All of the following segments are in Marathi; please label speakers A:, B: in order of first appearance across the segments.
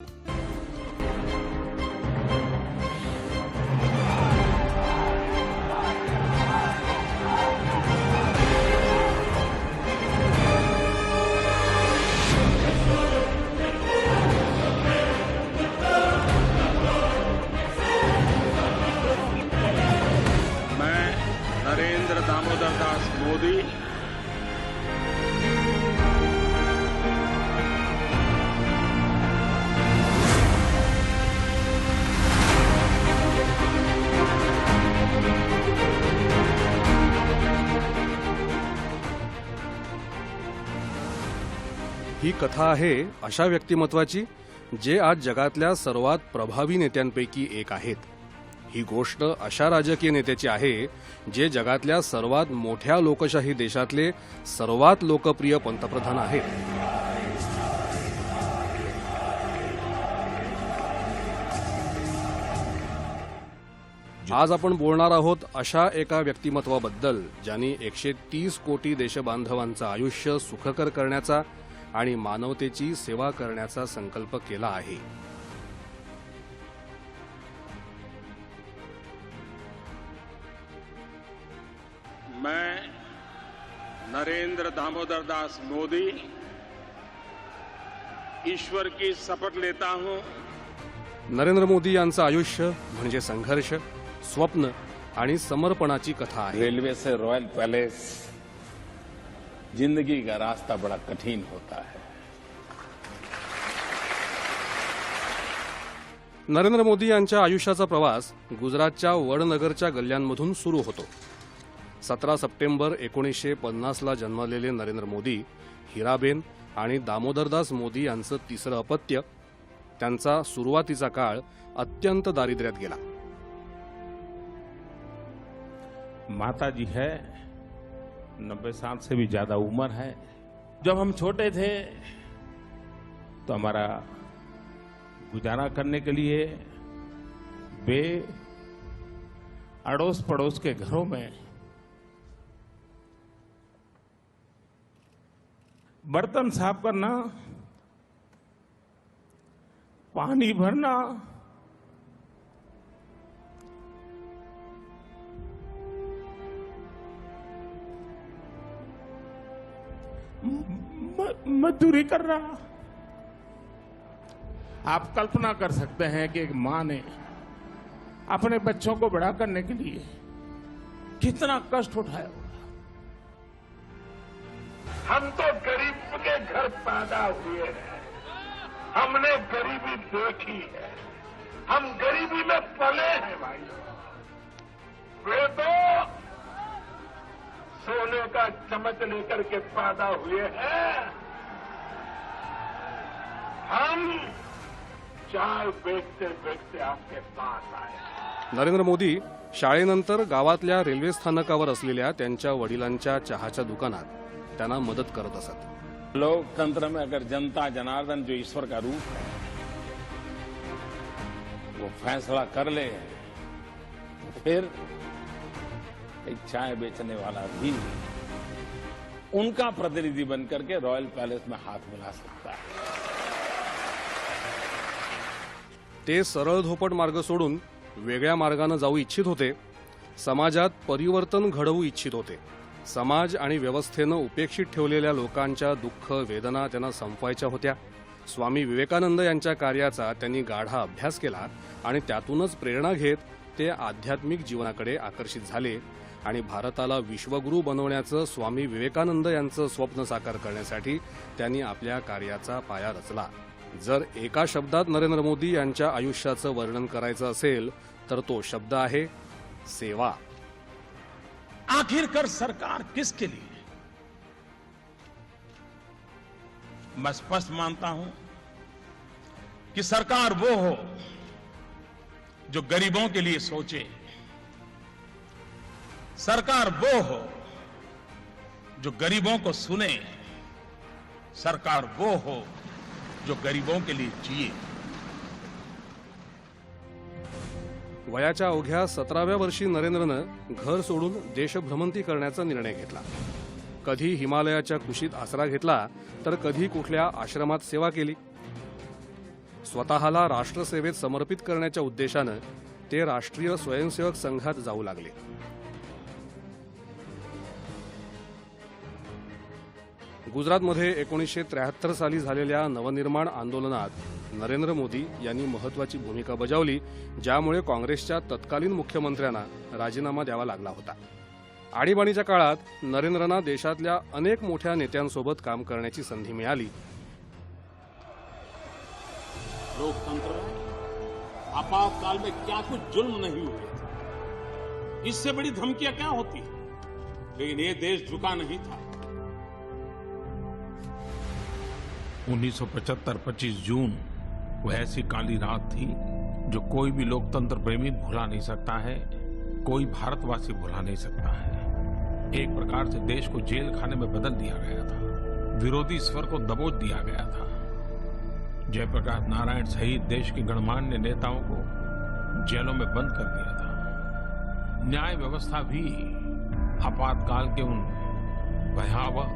A: मैं नरेंद्र दामोदर दास मोदी
B: ही कथा आहे अशा व्यक्तिमत्वाची जे आज जगातल्या सर्वात प्रभावी नेत्यांपैकी एक आहेत। ही गोष्ट अशा राजकीय नेत्याची आहे जे जगातल्या सर्वात मोठ्या लोकशाही देशातले सर्वात लोकप्रिय पंतप्रधान आहेत। आज आपण बोलणार आहोत अशा एका व्यक्तिमत्वाबद्दल ज्यांनी 130 कोटी देशबांधवांचं आयुष्य सुखकर करण्याचा आणि मानवतेची सेवा करण्याचा संकल्प केला आहे।
A: मैं नरेंद्र दामोदर दास मोदी ईश्वर की शपथ लेता हूं।
B: नरेंद्र मोदी यांचं आयुष्य म्हणजे संघर्ष, स्वप्न आणि समर्पणाची कथा आहे।
C: रेलवे से रॉयल पैलेस जिंदगी का रास्ता बड़ा कठिन होता है।
B: नरेंद्र मोदी यांच्या आयुष्याचा प्रवास गुजरातच्या वडनगरच्या गल्ल्यांमधून सुरू होतो। 17 सप्टेंबर 1950 ला जन्मलेले नरेंद्र मोदी हिराबेन आणि दामोदरदास मोदी यांचं तिसरं अपत्य। त्यांचा सुरुवातीचा काळ अत्यंत दारिद्र्यात गेला।
C: माता जी है 90 साल से भी ज्यादा उम्र है। जब हम छोटे थे तो हमारा गुजारा करने के लिए वे अड़ोस पड़ोस के घरों में बर्तन साफ करना, पानी भरना, मजदूरी कर रहा। आप कल्पना कर सकते हैं कि एक मां ने अपने बच्चों को बड़ा करने के लिए कितना कष्ट उठाया होगा।
D: हम तो गरीब के घर पैदा हुए हैं, हमने गरीबी देखी है, हम गरीबी में पले हैं भाई। वे तो सोने का चम्मच लेकर के पैदा हुए हैं, हम चाय बेचते बेचते आपके पास आए।
B: नरेंद्र मोदी शाळेनंतर गावातल्या रेल्वे स्थानकावर असलेल्या त्यांच्या वडिलांच्या चहाच्या दुकानात त्यांना मदत करत असत।
C: लोकतंत्र में अगर जनता जनार्दन जो ईश्वर का रूप है वो फैसला कर ले तो फिर एक चाय बेचने वाला भी उनका प्रतिनिधि बनकर के रॉयल पैलेस में हाथ मिला सकता है।
B: ते सरळ धोपट मार्ग सोडून वेगळ्या मार्गाने जाऊ इच्छित होते। समाजात परिवर्तन घडवू इच्छित होते। समाज आणि व्यवस्थेनं उपेक्षित ठेवलेल्या लोकांच्या दुःख वेदना त्यांना संपवायच्या होत्या। स्वामी विवेकानंद यांच्या कार्याचा त्यांनी गाढा अभ्यास केला आणि त्यातूनच प्रेरणा घेत ते आध्यात्मिक जीवनाकडे आकर्षित झाले आणि भारताला विश्वगुरू बनवण्याचं स्वामी विवेकानंद यांचं स्वप्न साकार करण्यासाठी त्यांनी आपल्या कार्याचा पाया रचला। जर एका शब्दात नरेंद्र मोदी यांच्या आयुष्याचं वर्णन करायचं असेल तर तो शब्द आहे सेवा।
C: आखिरकार सरकार किसके लिए? मैं स्पष्ट मानता हूं कि सरकार वो हो जो गरीबों के लिए सोचे, सरकार वो हो जो गरीबों को सुने, सरकार वो हो जो गरीबों के लिए जिए।
B: वयाच्या अवघ्या 17व्या वर्षी नरेंद्रनं घर सोडून देशभ्रमंती करण्याचा निर्णय घेतला। कधी हिमालयाच्या कुशीत आसरा घेतला तर कधी कुठल्या आश्रमात सेवा केली। स्वतःला राष्ट्रसेवेत समर्पित करण्याच्या उद्देशानं ते राष्ट्रीय स्वयंसेवक संघात जाऊ लागले. गुजरातमध्ये 1973 साली झालेल्या नवनिर्माण आंदोलनात नरेंद्र मोदी यांनी महत्त्वाची भूमिका बजावली, ज्यामुळे काँग्रेसच्या तत्कालीन मुख्यमंत्र्यांना राजीनामा द्यावा लागला होता. आणीबाणीच्या काळात नरेंद्रना देशातल्या अनेक मोठ्या नेत्यांसोबत काम करण्याची संधी मिळाली.
E: लोकतंत्र आपातकाल में क्या कुछ जुल्म नहीं हुए, इससे बड़ी धमकियां क्या होती, लेकिन ये देश झुका नहीं था.
C: 1975 25 जून वो ऐसी काली रात थी जो कोई भी लोकतंत्र प्रेमी भुला नहीं सकता है, कोई भारतवासी भुला नहीं सकता है. एक प्रकार से देश को जेल खाने में बदल दिया गया था, विरोधी स्वर को दबोच दिया गया था. जयप्रकाश नारायण सहित देश के गणमान्य नेताओं को जेलों में बंद कर दिया था. न्याय व्यवस्था भी आपातकाल के उन भयावह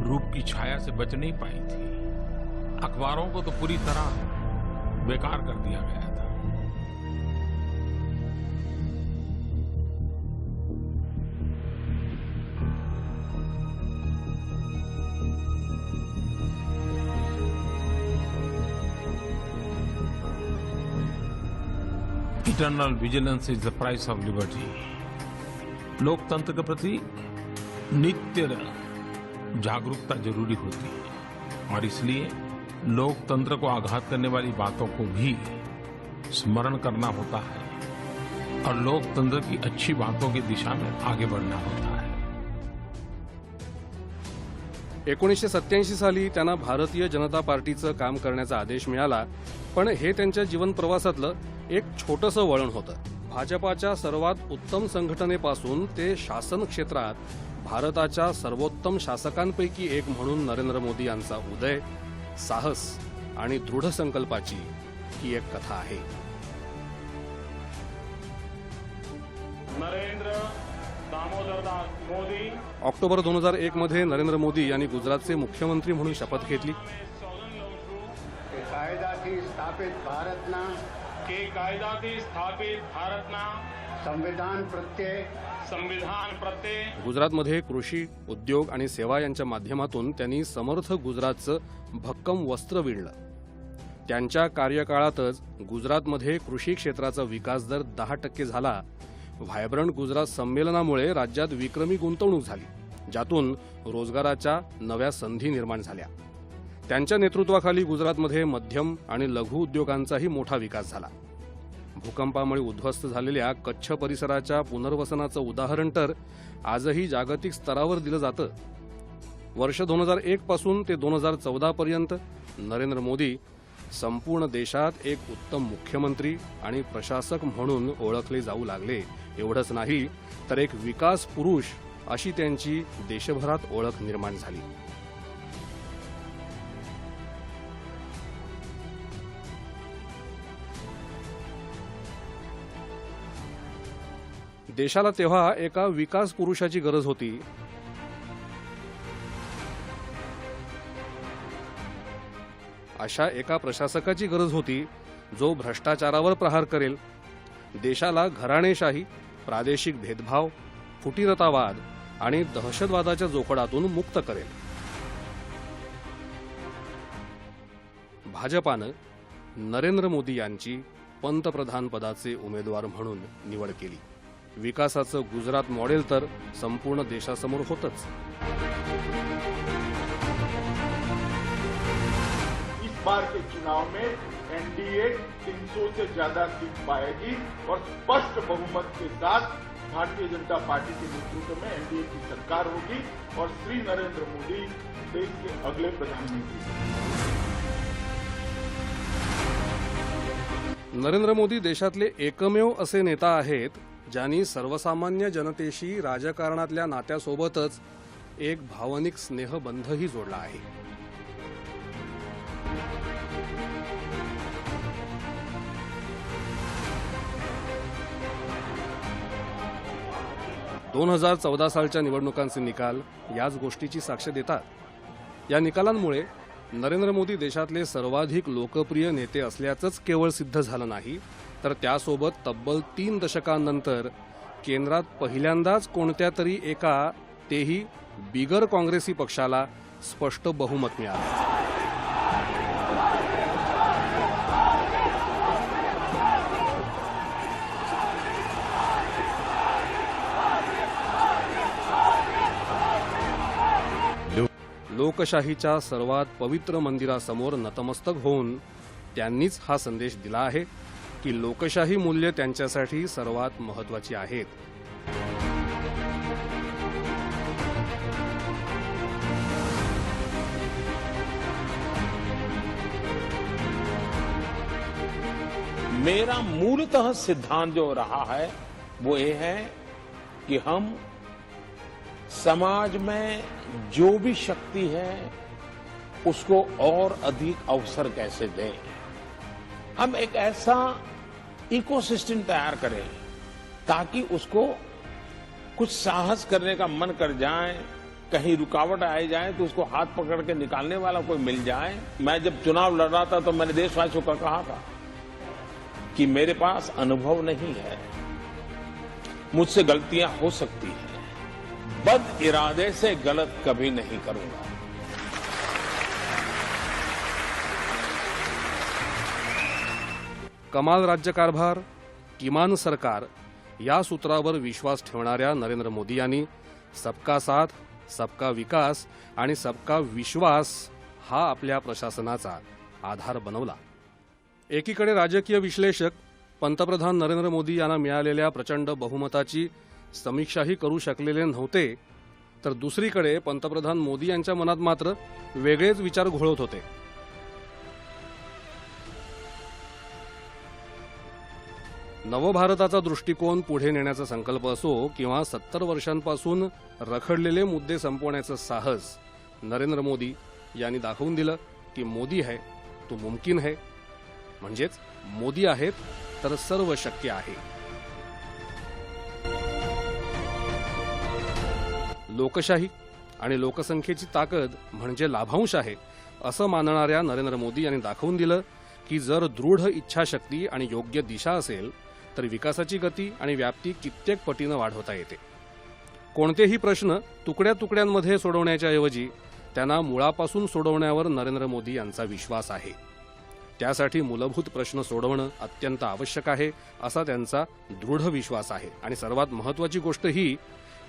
C: रूप की छाया से बच नहीं पाई थी. अखबारों को तो पूरी तरह बेकार कर दिया गया था. Eternal vigilance is the price of liberty. लोकतंत्र के प्रति नित्य जागरूकता जरूरी होती है और इसलिए लोकतंत्र को आघात करने वाली बातों को भी स्मरण करना होता है और लोकतंत्र की अच्छी बातों की दिशा में आगे बढ़ना होता है.
B: 1987 साली त्यांना भारतीय जनता पार्टीचं काम करण्याचा आदेश मिळाला, पण हे त्यांच्या जीवन प्रवासातलं एक छोटंसं वळण होतं. भाजपाच्या सर्वात उत्तम संघटनेपासून ते शासन क्षेत्रात भारताच्या सर्वोत्तम शासकांपैकी एक म्हणून नरेंद्र मोदी यांचा उदय, साहस आणि दृढ संकल्पाची ही एक कथा आहे.
A: नरेंद्र दामोदरदास मोदी.
B: ऑक्टोबर 2001 मध्ये नरेंद्र मोदी यांनी गुजरातचे मुख्यमंत्री म्हणून शपथ घेतली.
F: कायदाથી સ્થાપિત ભારતના
A: संविधान प्रत्यय
B: गुजरातमध्ये कृषी, उद्योग आणि सेवा यांच्या माध्यमातून त्यांनी समर्थ गुजरातचं भक्कम वस्त्र विणलं. त्यांच्या कार्यकाळातच गुजरातमध्ये कृषी क्षेत्राचा विकास दर 10% झाला. व्हायब्रंट गुजरात संमेलनामुळे राज्यात विक्रमी गुंतवणूक झाली, ज्यातून रोजगाराच्या नव्या संधी निर्माण झाल्या. त्यांच्या नेतृत्वाखाली गुजरातमध्ये मध्यम आणि लघु उद्योगांचाही मोठा विकास झाला. भूकंपामुळे उद्ध्वस्त झालेल्या कच्छ परिसराच्या पुनर्वसनाचं उदाहरण तर आजही जागतिक स्तरावर दिलं जातं. वर्ष 2001 पासून ते 2014 पर्यंत नरेंद्र मोदी संपूर्ण देशात एक उत्तम मुख्यमंत्री आणि प्रशासक म्हणून ओळखले जाऊ लागले. एवढंच नाही तर एक विकास पुरुष अशी त्यांची देशभरात ओळख निर्माण झाली. देशाला तेव्हा एका विकास पुरुषाची गरज होती. अशा एका प्रशासकाची गरज होती जो भ्रष्टाचारावर प्रहार करेल, देशाला घराणेशाही, प्रादेशिक भेदभाव, फुटीरतावाद आणि दहशतवादाच्या जोखडातून मुक्त करेल. भाजपानं नरेंद्र मोदी यांची पंतप्रधान पदाचे उमेदवार म्हणून निवड केली. विकासाचं गुजरात मॉडेल तर संपूर्ण देशासमोर होतच.
D: इस बार के चुनाव में एनडीए 300 से ज्यादा सीट पाएगी और स्पष्ट बहुमत के साथ भारतीय जनता पार्टी के नेतृत्व में एनडीए की सरकार होगी और श्री नरेंद्र मोदी देश के अगले प्रधानमंत्री.
B: नरेंद्र मोदी देशातले एकमेव असे नेता आहेत ज्यांनी सर्वसामान्य जनतेशी राजकारणातल्या नात्यासोबतच एक भावनिक स्नेहबंधही जोडला आहे. दोन 2014 सालच्या निवडणुकांचे निकाल याच गोष्टीची साक्ष देतात. या निकालांमुळे नरेंद्र मोदी देशातले सर्वाधिक लोकप्रिय नेते असल्याचंच केवळ सिद्ध झालं नाही, तर त्यासोबत तब्बल 3 दशकांनंतर केंद्रात पहिल्यांदाच कोणत्या तरी एका तेही बिगर काँग्रेसी पक्षाला स्पष्ट बहुमत मिळालं. लोकशाहीच्या सर्वात पवित्र मंदिरासमोर नतमस्तक होऊन त्यांनीच हा संदेश दिला आहे की लोकशाही मूल्ये त्यांच्यासाठी सर्वात महत्त्वाची आहेत.
E: मेरा मूलतः सिद्धांत जो रहा है वो ये है कि हम समाज में जो भी शक्ति है उसको और अधिक अवसर कैसे दें. हम एक ऐसा इकोसिस्टम तैयार करें ताकि उसको कुछ साहस करने का मन कर जाए, कहीं रुकावट आ जाए तो उसको हाथ पकड़ के निकालने वाला कोई मिल जाए. मैं जब चुनाव लड़ रहा था तो मैंने देशवासियों को कहा था कि मेरे पास अनुभव नहीं है, मुझसे गलतियां हो सकती हैं, बद इरादे से गलत कभी नहीं करूंगा.
B: कमाल राज्यकारभार, किमान सरकार या सूत्रावर विश्वास ठेवणाऱ्या नरेंद्र मोदी यांनी सबका साथ, सबका विकास आणि सबका विश्वास हा आपल्या प्रशासनाचा आधार बनवला. एकीकडे राजकीय विश्लेषक पंतप्रधान नरेंद्र मोदी यांना मिळालेल्या प्रचंड बहुमताची समीक्षाही करू शकलेले नव्हते, तर दुसरीकडे पंतप्रधान मोदी यांच्या मनात मात्र वेगळेच विचार घोळत होते. नवभारताचा दृष्टिकोन पुढे नेण्याचा संकल्प असो किंवा 70 वर्षांपासून रखडलेले मुद्दे संपवण्याचं साहस, नरेंद्र मोदी यांनी दाखवून दिलं की मोदी है तो मुमकिन है. म्हणजेच मोदी आहेत तर सर्व शक्य आहे. लोकशाही आणि लोकसंख्येची ताकद म्हणजे लाभांश आहे असं मानणाऱ्या नरेंद्र मोदी यांनी दाखवून दिलं की जर दृढ इच्छाशक्ती आणि योग्य दिशा असेल तर विकासाची गती आणि व्याप्ती कित्येक पटीनं वाढवता येते. कोणतेही प्रश्न तुकड्या तुकड्यांमध्ये सोडवण्याच्या ऐवजी त्यांना मुळापासून सोडवण्यावर नरेंद्र मोदी यांचा विश्वास आहे. त्यासाठी मूलभूत प्रश्न सोडवणं अत्यंत आवश्यक आहे असा त्यांचा दृढ विश्वास आहे. आणि सर्वात महत्त्वाची गोष्ट ही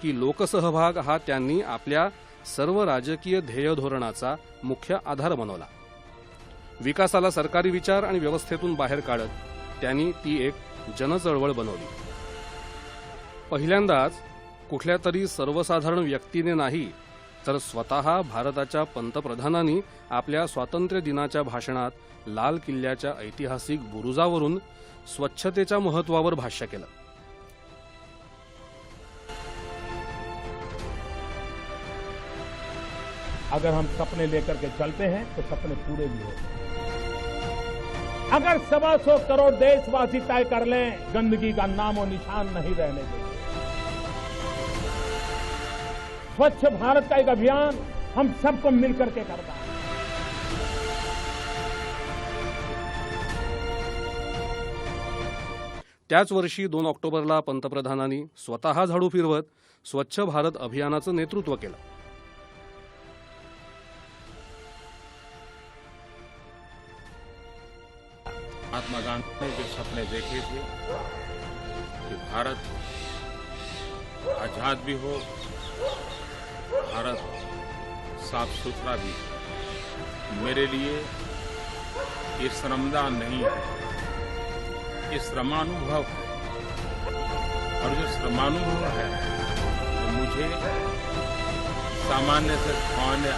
B: की लोकसहभाग हा त्यांनी आपल्या सर्व राजकीय ध्येय धोरणाचा मुख्य आधार बनवला. विकासाला सरकारी विचार आणि व्यवस्थेतून बाहेर काढत त्यांनी ती एक जनचळवळ बनवली. पहिल्यांदाच कुठल्या तरी सर्वसाधारण व्यक्तीने नाही तर स्वतः भारताच्या पंतप्रधानांनी आपल्या स्वातंत्र्य दिनाच्या भाषणात लाल किल्ल्याच्या ऐतिहासिक बुरुजावरून स्वच्छतेच्या महत्त्वावर भाष्य केलं.
G: अगर हम सपने लेकर के चलते हैं तो सपने पूरे भी होते हैं. अगर 125 करोड़ देशवासी तय कर लें गंदगी का नामो निशान नहीं रहने देंगे. स्वच्छ भारत का एक अभियान हम सबको मिलकर के करना है.
B: त्याच वर्षी 2 ऑक्टोबरला पंतप्रधानांनी स्वतः झाडू फिरवत स्वच्छ भारत अभियानाचं नेतृत्व केलं.
C: महात्मा गांधी ने जो सपने देखे थे कि भारत आजाद भी हो, भारत साफ सुथरा भी. मेरे लिए ये श्रमदान नहीं है, ये श्रमानुभव है. और जो श्रमानुभव है तो मुझे सामान्य से सामान्य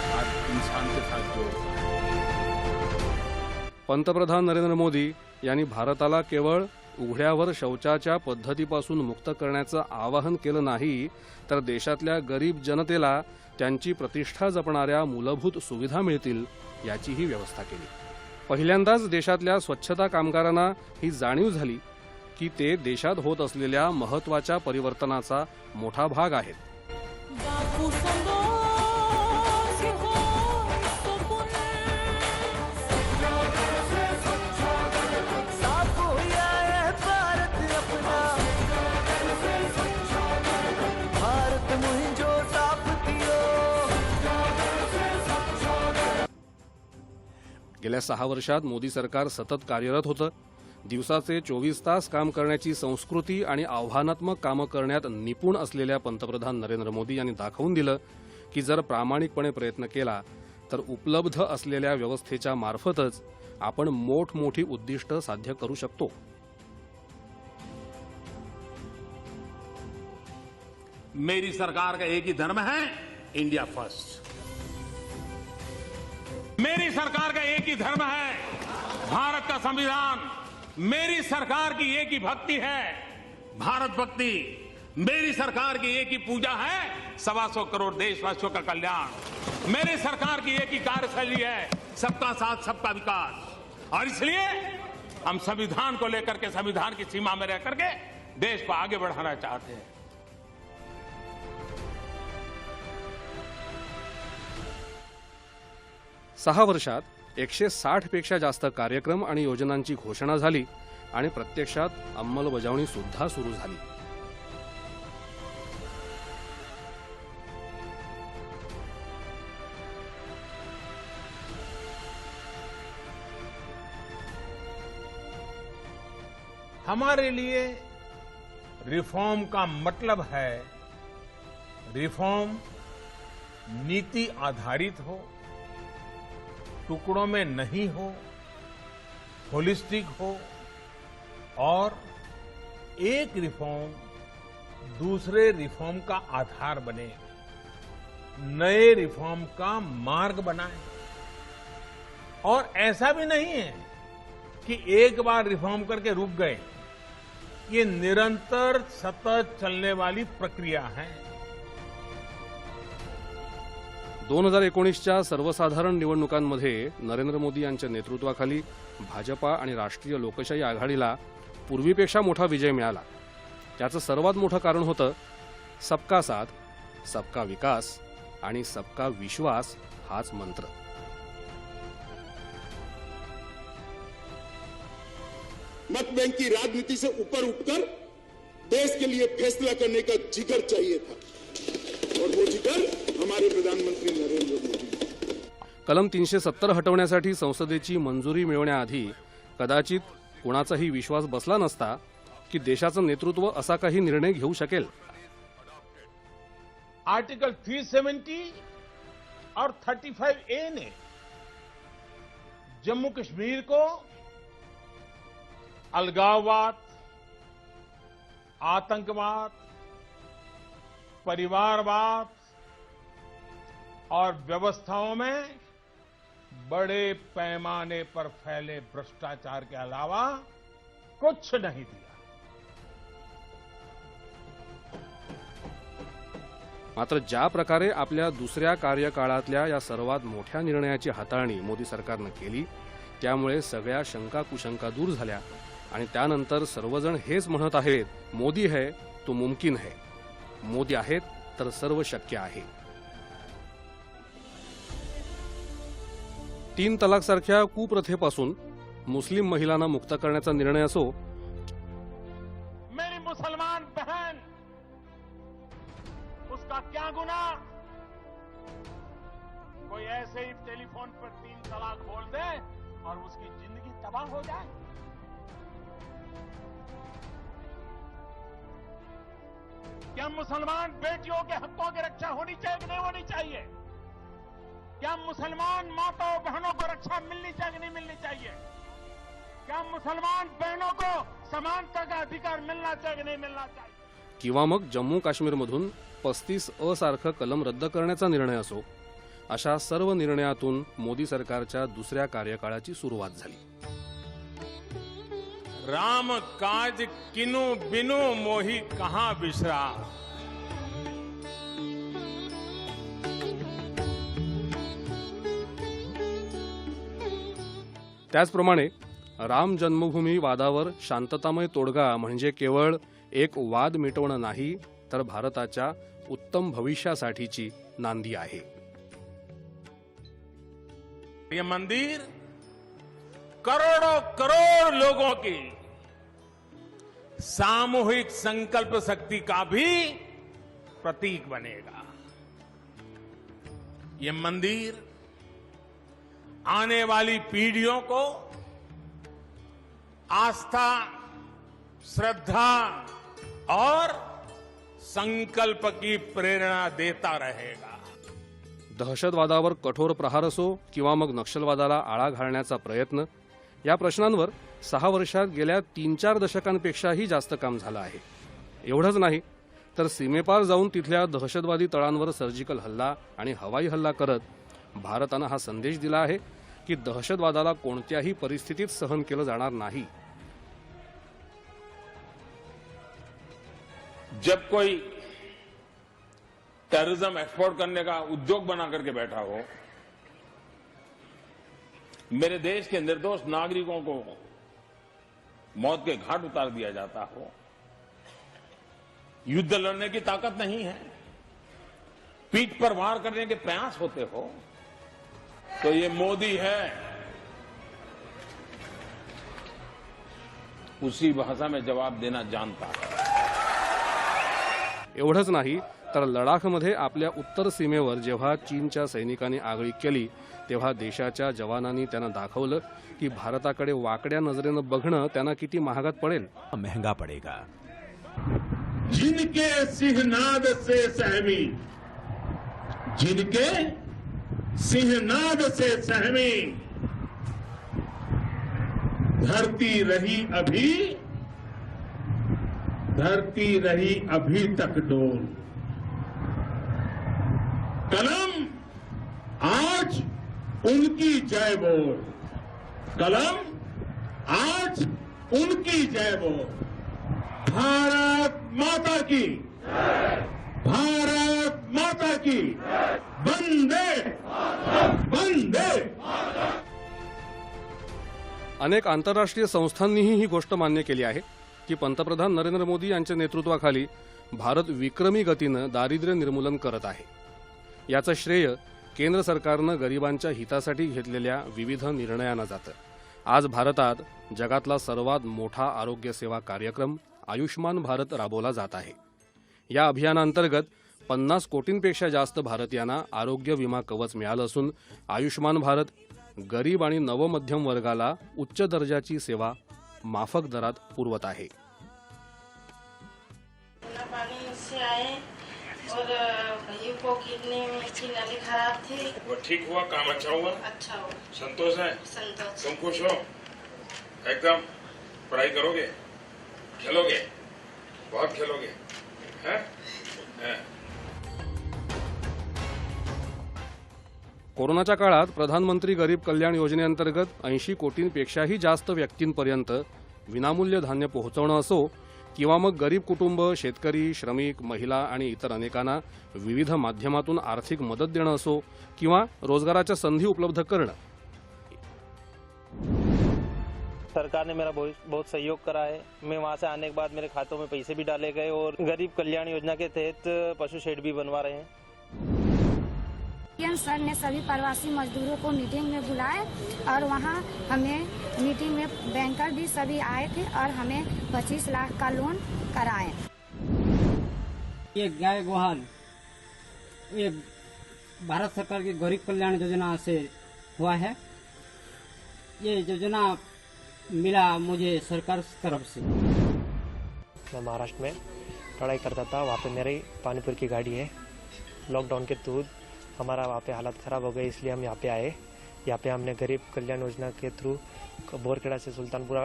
C: इंसान के साथ जोड़ता है.
B: पंतप्रधान नरेंद्र मोदी यांनी भारताला केवळ उघड्यावर शौचाच्या पद्धतीपासून मुक्त करण्याचं आवाहन केलं नाही, तर देशातल्या गरीब जनतेला त्यांची प्रतिष्ठा जपणाऱ्या मूलभूत सुविधा मिळतील याचीही व्यवस्था केली. पहिल्यांदाच देशातल्या स्वच्छता कामगारांना ही जाणीव झाली की ते देशात होत असलेल्या महत्त्वाच्या परिवर्तनाचा मोठा भाग आहेत. गेल्या 6 वर्षात मोदी सरकार सतत कार्यरत होतं. दिवसाचे 24 तास काम करण्याची संस्कृती आणि आव्हानात्मक कामं करण्यात निपुण असलेल्या पंतप्रधान नरेंद्र मोदी यांनी दाखवून दिलं की जर प्रामाणिकपणे प्रयत्न केला तर उपलब्ध असलेल्या व्यवस्थेच्या मार्फतच आपण मोठमोठी उद्दिष्ट साध्य करू शकतो.
E: मेरी सरकार का एक ही धर्म है, इंडिया फर्स्ट. मेरी सरकार का एक ही धर्म है, भारत का संविधान. मेरी सरकार की एक ही भक्ति है, भारत भक्ति. मेरी सरकार की एक ही पूजा है, 125 करोड़ देशवासियों का कल्याण. मेरी सरकार की एक ही कार्यशैली है, सबका साथ सबका विकास. और इसलिए हम संविधान को लेकर के, संविधान की सीमा में रह करके देश को आगे बढ़ाना चाहते हैं.
B: 6 वर्षात 160 पेक्षा जास्त कार्यक्रम आणि योजनांची घोषणा झाली आणि प्रत्यक्षात अंमलबजावणी सुद्धा सुरू झाली.
G: हमारे लिए रिफॉर्म का मतलब है रिफॉर्म नीति आधारित हो, टुकड़ों में नहीं हो, होलिस्टिक हो और एक रिफॉर्म दूसरे रिफॉर्म का आधार बने, नए रिफॉर्म का मार्ग बनाए. और ऐसा भी नहीं है कि एक बार रिफॉर्म करके रुक गए. ये निरंतर सतत चलने वाली प्रक्रिया है.
B: 2019च्या सर्वसाधारण निवडणुकांमध्ये नरेंद्र मोदी यांच्या नेतृत्वाखाली भाजपा आणि राष्ट्रीय लोकशाही आघाडीला पूर्वीपेक्षा मोठा विजय मिळाला. त्याचं सर्वात मोठं कारण होतं सबका साथ, सबका विकास आणि सबका विश्वास हाच मंत्र.
H: मत बैंक की राजनीति से ऊपर उठकर देश के लिए फैसला करने का जिगर चाहिए था और वो जिगर हमारे प्रधानमंत्री नरेंद्र मोदी.
B: कलम 370 हटवण्यासाठी संसदेची मंजुरी मिळवण्याआधी कदाचित कुणाचाही विश्वास बसला नसता की देशाचं नेतृत्व असा काही निर्णय घेऊ शकेल.
G: आर्टिकल 370 और 35A ने जम्मू कश्मीर को अलगाववाद, आतंकवाद, परिवारवाद और व्यवस्थाओं में बड़े पैमाने पर फैले भ्रष्टाचार के अलावा कुछ नहीं दिया.
B: मात्र ज्या प्रकारे आपल्या दुसऱ्या कार्यकाळातल्या या सर्वात मोठ्या निर्णयाची हाताळणी मोदी सरकारनं केली त्यामुळे सगळ्या शंका कुशंका दूर झाल्या आणि त्यानंतर सर्वजण हेच म्हणत आहेत, मोदी है तो मुमकिन है. मोदी आहेत तर सर्व शक्य आहे. 3 तलाक सारख्या कुप्रथेपासून मुस्लिम महिलांना मुक्त करण्याचा निर्णय असो,
G: मेरी मुसलमान बहन, उसका क्या गुनाह? कोई ऐसे ही टेलीफोन पर 3 तलाक बोल दे और उसकी जिंदगी तबाह हो जाए. क्या मुसलमान बेटियों के हकों की रक्षा होनी चाहिए कि नहीं होनी चाहिए? क्या मुसलमान माताओं बहनों को रक्षा मिलनी चाहिए कि नहीं मिलनी चाहिए? क्या मुसलमान बहनों को समानता का अधिकार मिलना चाहिए कि नहीं मिलना चाहिए?
B: किंवा मग जम्मू काश्मीरमधून 35A सारखं कलम रद्द करण्याचा निर्णय असो, अशा सर्व निर्णयातून मोदी सरकारच्या दुसऱ्या कार्यकाळाची सुरुवात झाली.
E: राम काज किनु बिनु मोहि कहां बिसरा.
B: त्याचप्रमाणे राम जन्मभूमी वादावर शांततामय तोडगा म्हणजे केवळ एक वाद मिटवणं नाही तर भारताच्या उत्तम भविष्यासाठीची नांदी आहे.
E: ये मंदिर करोड़ों करोड़ लोगों की सामूहिक संकल्प शक्ति का भी प्रतीक बनेगा. ये मंदिर
C: आने वाली पीढ़ियों को आस्था, श्रद्धा और संकल्प की प्रेरणा देता रहेगा।
B: दहशतवादावर कठोर प्रहार असो किंवा मग नक्षलवादाला आळा घालण्याचा प्रयत्न, या प्रश्नांवर 6 वर्षात गेल्या 3-4 दशकांपेक्षाही जास्त काम झालं आहे। एवढंच नाही तर सीमेपार जाऊन तिथल्या दहशतवादी तळांवर सर्जिकल हल्ला आणि हवाई हल्ला करत भारतानं हा संदेश दिला आहे की दहशतवादाला कोणत्याही परिस्थितीत सहन केलं जाणार नाही।
C: जब कोई टेररिज्म एक्सपोर्ट करने का उद्योग बना करके बैठा हो, मेरे देश के निर्दोष नागरिकों को मौत के घाट उतार दिया जाता हो, युद्ध लड़ने की ताकत नहीं है, पीठ पर वार करने के प्रयास होते हो, तो ये मोदी है उसी भाषा में जवाब देना जानता है।
B: एवढंच नाही तर लडाखमध्ये आपल्या उत्तर सीमेवर जेव्हा चीनच्या सैनिकांनी आगळीक केली तेव्हा देशाच्या जवानांनी त्यांना दाखवलं की भारताकडे वाकड्या नजरेनं बघणं त्यांना किती महागात पडेल,
I: महंगा पड़ेगा।
D: जिनके सिंहनाद से सहमी, जिनके सिंहनाद से सहमी धरती रही अभी तक डोल। कलम आज उनकी जय बोल, कलम आज उनकी जय बोल। भारत माता की, भारत माता की, वंदे वंदे।
B: अनेक आंतरराष्ट्रीय संस्थांनीही ही गोष्ट मान्य केली आहे की पंतप्रधान नरेंद्र मोदी यांच्या नेतृत्वाखाली भारत विक्रमी गतीनं दारिद्र्य निर्मूलन करत आहे। याचं श्रेय केंद्र सरकारनं गरिबांच्या हितासाठी घेतलेल्या विविध निर्णयांना जातं। आज भारतात जगातला सर्वात मोठा आरोग्य सेवा कार्यक्रम आयुष्मान भारत राबवला जात आहे। या अभियानांतर्गत 50 कोटींपेक्षा जास्त भारतीयांना आरोग्य विमा कवच मिळालं असून आयुष्मान भारत गरीब आणि नवमध्यम वर्गाला उच्च दर्जाची सेवा माफक दरात पुरवत आहे।
J: और भाइयों को किडनी में की नली खराब थी,
C: वो ठीक हुआ, काम अच्छा हुआ,
J: अच्छा हो,
C: संतोष है,
J: संतोष।
C: तुम खुश हो, एकदम पढ़ाई करोगे, खेलोगे, बहुत खेलोगे, हैं?
B: कोरोनाच्या काळात प्रधानमंत्री गरीब कल्याण योजनेअंतर्गत 80 कोटींपेक्षाही जास्त व्यक्तींपर्यंत विनामूल्य धान्य पोहोचवणं असो किंवा मग गरीब कुटुंब, शेतकरी, श्रमिक, महिला आणि इतर अनेकांना विविध माध्यमातून आर्थिक मदत देणं असो किंवा रोजगाराच्या संधी उपलब्ध करणं,
K: सरकार ने मेरा बहुत सहयोग करा है। मैं वहां से आने के बाद मेरे खातों में पैसे भी डाले गए और गरीब कल्याण योजना के तहत पशु शेड भी बनवा रहे हैं।
L: सर ने सभी प्रवासी मजदूरों को मीटिंग में बुलाए और वहां हमें मीटिंग में बैंकर भी सभी आए थे और हमें 25 लाख का लोन कराए।
M: ये गाय गोहाल ये भारत सरकार की गरीब कल्याण योजना से हुआ है। ये योजना मिला मुझे सरकार की तरफ से।
K: मैं महाराष्ट्र में पढ़ाई करता था, वहाँ पे मेरी पानीपुर की गाड़ी है। लॉकडाउन के थ्रू हमारा वहाँ पे हालत ख़राब हो गई, इसलिए हम यहाँ पे आए। यहाँ पे हमने गरीब कल्याण योजना के थ्रू बोरखेड़ा से सुल्तानपुरा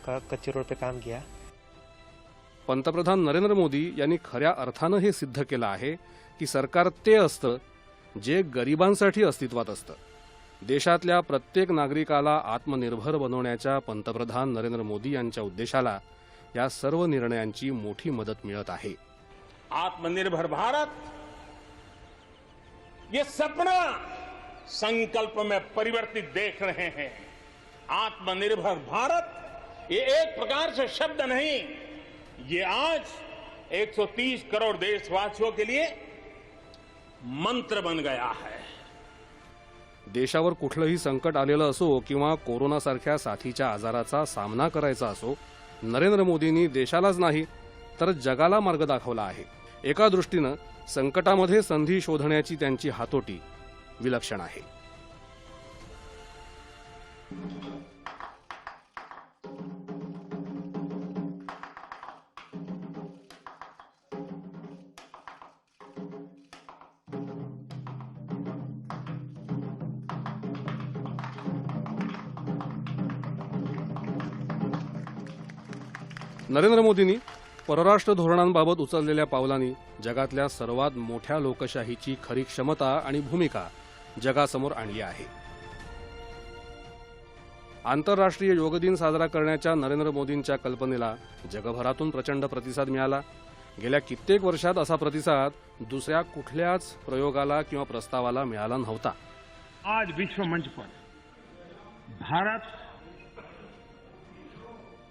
K: का कच्चे रोड पे काम किया।
B: पंतप्रधान नरेंद्र मोदी यांनी खऱ्या अर्थानं हे सिद्ध केलं आहे की सरकार ते असतं जे गरिबांसाठी अस्तित्वात असतं। देशातल्या प्रत्येक नागरिकाला आत्मनिर्भर बनवण्याच्या पंतप्रधान नरेंद्र मोदी यांच्या उद्देशाला या सर्व निर्णयांची मोठी मदत मिळत आहे।
C: आत्मनिर्भर भारत ये सपना संकल्प में परिवर्तित देख रहे हैं। आत्मनिर्भर भारत ये एक प्रकार से शब्द नहीं, ये आज 130 करोड़ देशवासियों के लिए मंत्र बन गया है।
B: देशावर कुठलंही संकट आलेलं असो किंवा कोरोनासारख्या साथीच्या आजाराचा सामना करायचा असो, नरेंद्र मोदींनी देशालाच नाही तर जगाला मार्ग दाखवला आहे। एका दृष्टीनं संकटामध्ये संधी शोधण्याची त्यांची हातोटी विलक्षण आहे। नरेंद्र मोदींनी परराष्ट्र धोरणांबाबत उचललेल्या पावलांनी जगातल्या सर्वात मोठ्या लोकशाहीची खरी क्षमता आणि भूमिका जगासमोर आणली आहे. आंतरराष्ट्रीय योग दिन साजरा करण्याच्या नरेंद्र मोदींच्या कल्पनेला जगभरातून प्रचंड प्रतिसाद मिळाला. गेल्या कित्येक वर्षात असा प्रतिसाद दुसऱ्या कुठल्याच प्रयोगाला किंवा प्रस्तावाला मिळाला नव्हता.
G: आज विश्व मंच पर भारत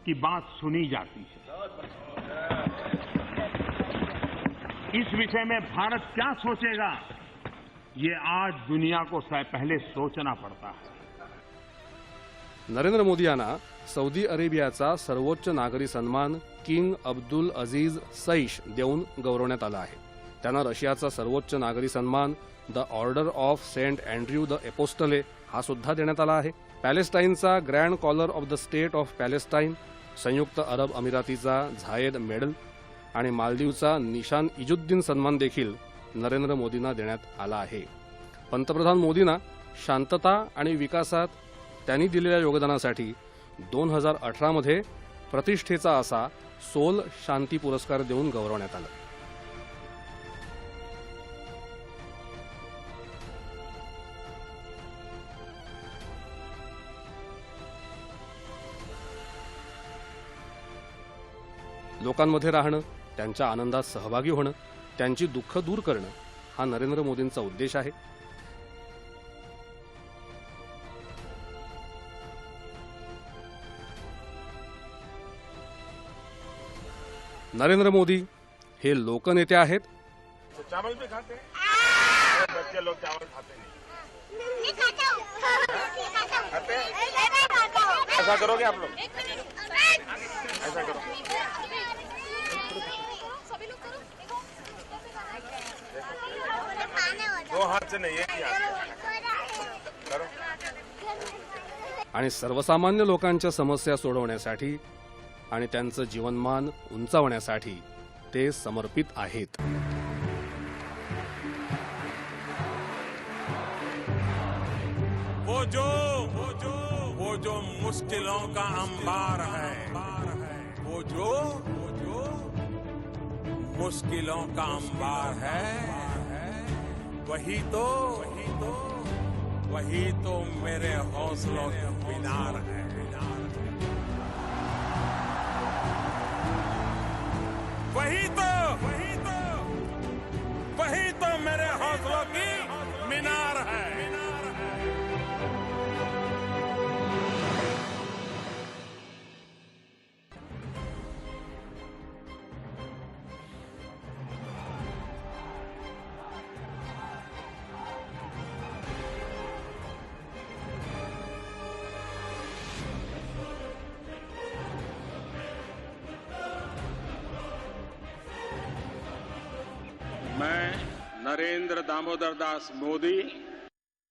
G: की बात सुनी जाती है. इस विषय में भारत क्या सोचेगा, ये आज दुनिया को पहले सोचना पड़ता है.
B: नरेंद्र मोदी यांना सौदी अरेबियाचा सर्वोच्च नागरी सन्मान किंग अब्दुल अजीज सैश देऊन गौरवण्यात आला आहे. त्यांना रशियाचा सर्वोच्च नागरी सन्मान the Order of Saint Andrew the Apostle हा सुद्धा देण्यात आला आहे. पॅलेस्टाईनचा Grand Collar of the State of Palestine, संयुक्त अरब अमिरातीचा झायेद मेडल आणि मालदीवचा निशान इजुद्दीन सन्मान देखील नरेंद्र मोदींना देण्यात आला आहे. पंतप्रधान मोदींना शांतता आणि विकासात त्यांनी दिलेल्या योगदानासाठी 2018 मध्ये प्रतिष्ठेचा असा सोल शांती पुरस्कार देऊन गौरवण्यात आलं. लोकांमध्ये राहणं, त्यांच्या आनंदात सहभागी होणं, त्यांची दुःख दूर करणं हा नरेंद्र मोदींचा उद्देश आहे. नरेंद्र मोदी हे लोकनेते आहेत.
G: चावल भी खाते हैं, बच्चे लोग चावल खाते नहीं. खाते हैं? ऐसा करोगे आप लोग? ऐसा करो. दो हाथ से नहीं, एक ही हाथ करो.
B: आणि सर्वसामान्य लोकांच्या समस्या सोडवण्यासाठी आणि त्यांचं जीवनमान उंचावण्यासाठी ते समर्पित आहेत.
C: वो जो मुश्किलों का अंबार है, वो जो मुश्किलों का अंबार है, वही तो मेरे हौसलों के मीनार है. वही तो मेरे हौसलों की मीनार है.
D: मैं नरेंद्र दामोदर दास मोदी